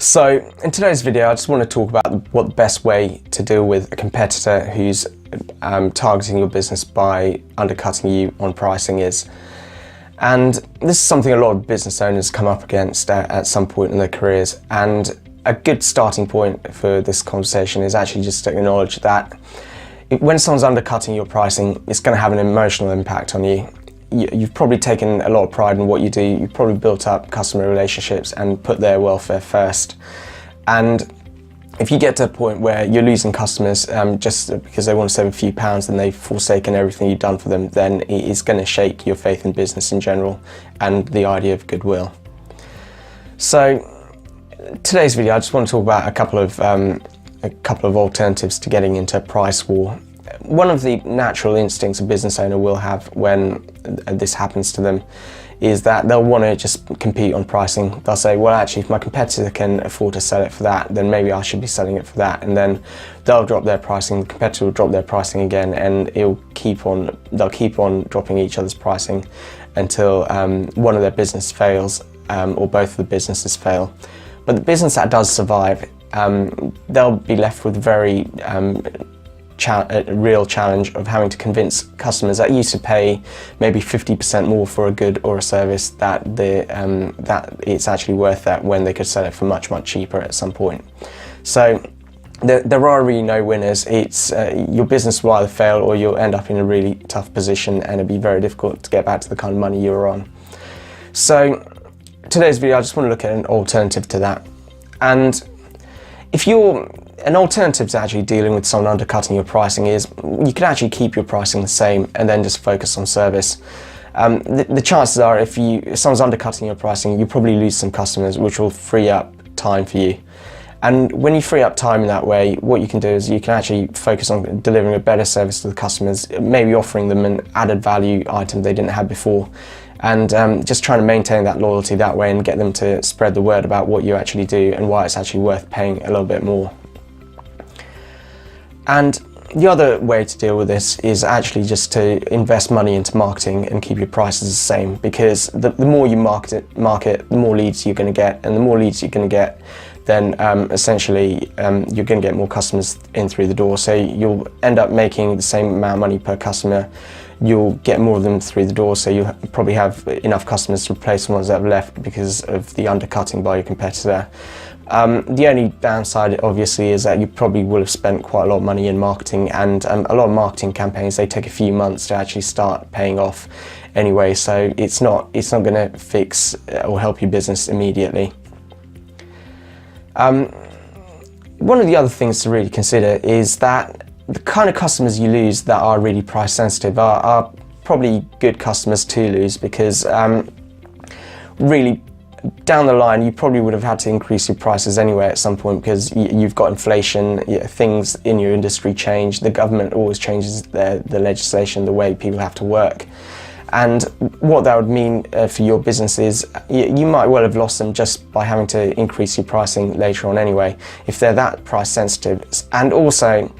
So in today's video, I just want to talk about what the best way to deal with a competitor who's targeting your business by undercutting you on pricing is. And this is something a lot of business owners come up against at some point in their careers. And a good starting point for this conversation is actually just to acknowledge that when someone's undercutting your pricing, it's going to have an emotional impact on you. You've probably taken a lot of pride in what you do. You've probably built up customer relationships and put their welfare first. And if you get to a point where you're losing customers just because they want to save a few pounds and they've forsaken everything you've done for them, then it is going to shake your faith in business in general and the idea of goodwill. So today's video, I just want to talk about a couple of alternatives to getting into a price war. One of the natural instincts a business owner will have when this happens to them is that they'll want to just compete on pricing. They'll say, well, actually, if my competitor can afford to sell it for that, then maybe I should be selling it for that. And then they'll drop their pricing, the competitor will drop their pricing again, and they'll keep on dropping each other's pricing until one of their business fails or both of the businesses fail. But the business that does survive, they'll be left with very a real challenge of having to convince customers that used to pay maybe 50% more for a good or a service that it's actually worth that when they could sell it for much cheaper at some point. So there are really no winners. It's your business will either fail or you'll end up in a really tough position and it'll be very difficult to get back to the kind of money you were on. So today's video, I just want to look at an alternative to that. And an alternative to actually dealing with someone undercutting your pricing is you can actually keep your pricing the same and then just focus on service. The chances are if someone's undercutting your pricing, you probably lose some customers, which will free up time for you. And when you free up time in that way, what you can do is you can actually focus on delivering a better service to the customers, maybe offering them an added value item they didn't have before, and just trying to maintain that loyalty that way and get them to spread the word about what you actually do and why it's actually worth paying a little bit more. And the other way to deal with this is actually just to invest money into marketing and keep your prices the same, because the more you market, the more leads you're going to get, and the more leads you're going to get, then essentially you're going to get more customers in through the door. So you'll end up making the same amount of money per customer. You'll get more of them through the door, so you'll probably have enough customers to replace the ones that have left because of the undercutting by your competitor. The only downside, obviously, is that you probably will have spent quite a lot of money in marketing, and a lot of marketing campaigns, they take a few months to actually start paying off anyway, so it's not going to fix or help your business immediately. One of the other things to really consider is that the kind of customers you lose that are really price sensitive are probably good customers to lose, because really down the line you probably would have had to increase your prices anyway at some point, because you've got inflation, things in your industry change, the government always changes the legislation, the way people have to work. And what that would mean for your business is you might well have lost them just by having to increase your pricing later on anyway, if they're that price sensitive. And also,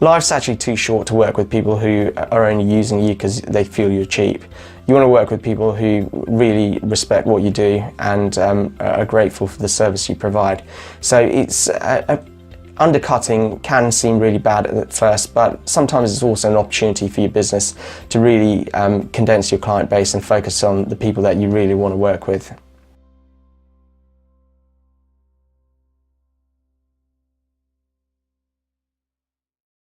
life's actually too short to work with people who are only using you because they feel you're cheap. You want to work with people who really respect what you do and are grateful for the service you provide. So undercutting can seem really bad at first, but sometimes it's also an opportunity for your business to really condense your client base and focus on the people that you really want to work with.